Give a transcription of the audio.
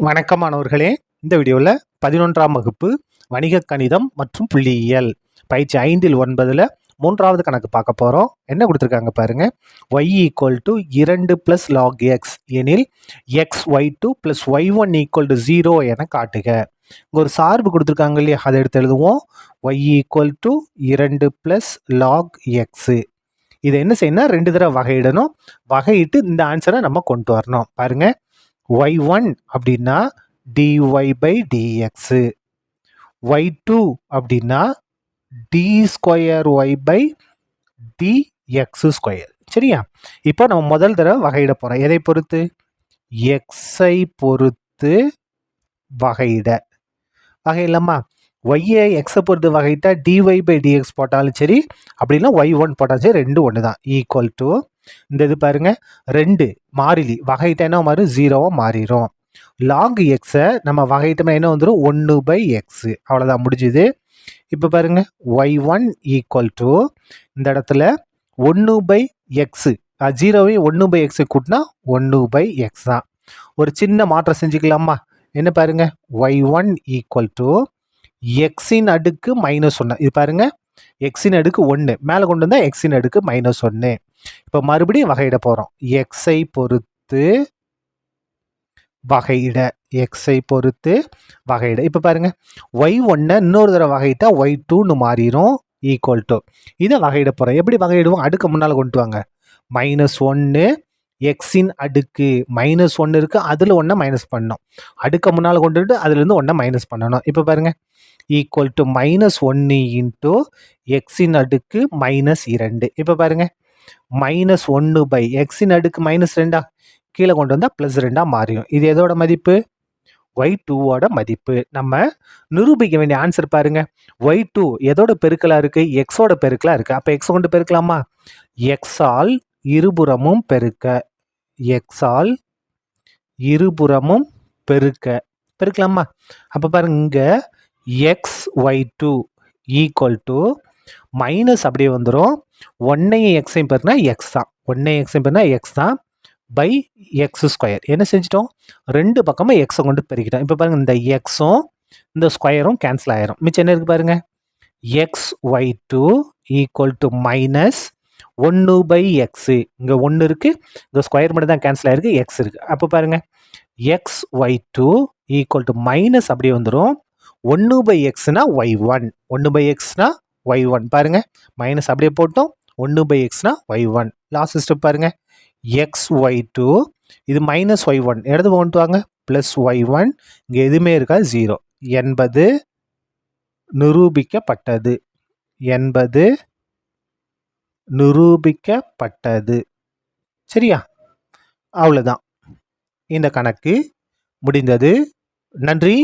வணக்கம் மாணவர்களே. இந்த வீடியோவில் 11ஆம் வகுப்பு வணிக கணிதம் மற்றும் புள்ளியியல் பயிற்சி 5 9ல் 3வது கணக்கு பார்க்க போகிறோம். என்ன கொடுத்துருக்காங்க பாருங்க. y = 2 + log x எனில் xy2 + y1 = 0 என காட்டுக. இங்கே ஒரு சார்பு கொடுத்துருக்காங்க இல்லையா, அதை எடுத்து எழுதுவோம். y = 2 + log x. இதை என்ன செய்யணும், 2 தடவை வகையிடணும். வகையிட்டு இந்த ஆன்சரை நம்ம கொண்டு வரணும். பாருங்க, y1 அப்படின்னா dy/dx, y2 அப்படின்னா d²y/dx². சரியா? இப்போ நம்ம முதல் தடவை வகையிட போகிறோம். எதை பொறுத்து? எக்ஸை பொறுத்து வகையிடலாமா? ஒய்யை எக்ஸை பொறுத்து வகையிட்டா dy/dx போட்டாலும் சரி, அப்படின்னா y1 போட்டாலும் சரி, ரெண்டு ஒன்று தான். ஈக்குவல் டு இந்த இது பாருங்க, 2 மாறிலி வகையிட்டா என்ன மாறும்? 0வாக மாறிடும். லாக் எக்ஸை நம்ம வகையிட்டோம்னா என்ன வந்துடும்? 1/x. அவ்வளோதான், முடிஞ்சுது. இப்போ பாருங்க, y1 ஈக்குவல் டு இந்த இடத்துல 1/x, 0வையும் 1/x கூட்டினா 1/x தான். ஒரு சின்ன மாற்றம் செஞ்சுக்கலாமா? என்ன பாருங்க, y1 ஈக்குவல் டு எக்ஸின் அடுக்கு -1. இது பாருங்க, எக்ஸின் அடுக்கு 1 மேலே கொண்டு வந்தால் எக்ஸின் அடுக்கு -1. இப்போ மறுபடியும் வகையிட போகிறோம். எக்ஸை பொறுத்து வகையிட, எக்ஸை பொறுத்து வகையிட. இப்போ பாருங்க, y1 இன்னொரு தடவை வகையிட்டா y2ன்னு மாறிடும். ஈக்குவல் டு இதை வகையிட போகிறோம். எப்படி வகையிடுவோம்? அடுக்க முன்னால் கொண்டு வாங்க. -1 எக்ஸின் அடுக்கு -1 இருக்குது, அதில் 1 மைனஸ் பண்ணணும். அடுக்க முன்னால் கொண்டுட்டு அதுலேருந்து 1 மைனஸ் பண்ணணும். இப்போ பாருங்க, ஈக்குவல் டு -1 இன்ட்டு எக்ஸின் அடுக்கு -2. இப்போ பாருங்க, -1 எக்ஸின் அடுக்கு -2 கீழே கொண்டு வந்தால் +2 மாறிடும். இது எதோட மதிப்பு? y2ஓட மதிப்பு. நம்ம நிரூபிக்க வேண்டிய ஆன்சர் பாருங்க. y2 எதோட பெருக்கலாக இருக்குது? எக்ஸோட பெருக்கலாக இருக்குது. அப்போ எக்ஸ் கொண்டு பெருக்கலாமா? எக்ஸால் இருபுறமும் பெருக்க, எக்ஸால் இருபுறமும் பெருக்கலாமா? அப்போ பாருங்க, இங்கே xy2 ஈக்குவல் டு மைனஸ் அப்படியே வந்துடும். 1ஐயும் எக்ஸையும் பெருக்கினா எக்ஸ் தான், 1ஐயும் எக்ஸையும் பெருக்கினா எக்ஸ் தான் பை x². என்ன செஞ்சிட்டோம்? ரெண்டு பக்கமும் எக்ஸை கொண்டு பெருக்கிட்டோம். இப்போ பாருங்க, இந்த எக்ஸும் இந்த ஸ்கொயரும் கேன்சல் ஆயிரும். மிச்சம் என்ன இருக்குது பாருங்க, xy2 ஈக்குவல் டு -1/x. இங்கே 1 இருக்குது, இந்த ஸ்கொயர் மட்டும் தான் கேன்சல் ஆயிருக்கு, எக்ஸ் இருக்குது. அப்போ பாருங்க, xy2 ஈக்குவல் டு மைனஸ் அப்படியே வந்துடும். 1/xனா y1, 1/xனா y1. பாருங்க, மைனஸ் அப்படியே போட்டோம், 1/xனா y1. லாஸ்ட் ஸ்டெப் பாருங்க, xy2 இது -y1 இடது கொண்டு வாங்க, +y1. இங்கே எதுவுமே இருக்கா, 0 என்பது நிரூபிக்கப்பட்டது, என்பது நிரூபிக்கப்பட்டது. சரியா? அவ்வளோதான், இந்த கணக்கு முடிந்தது. நன்றி.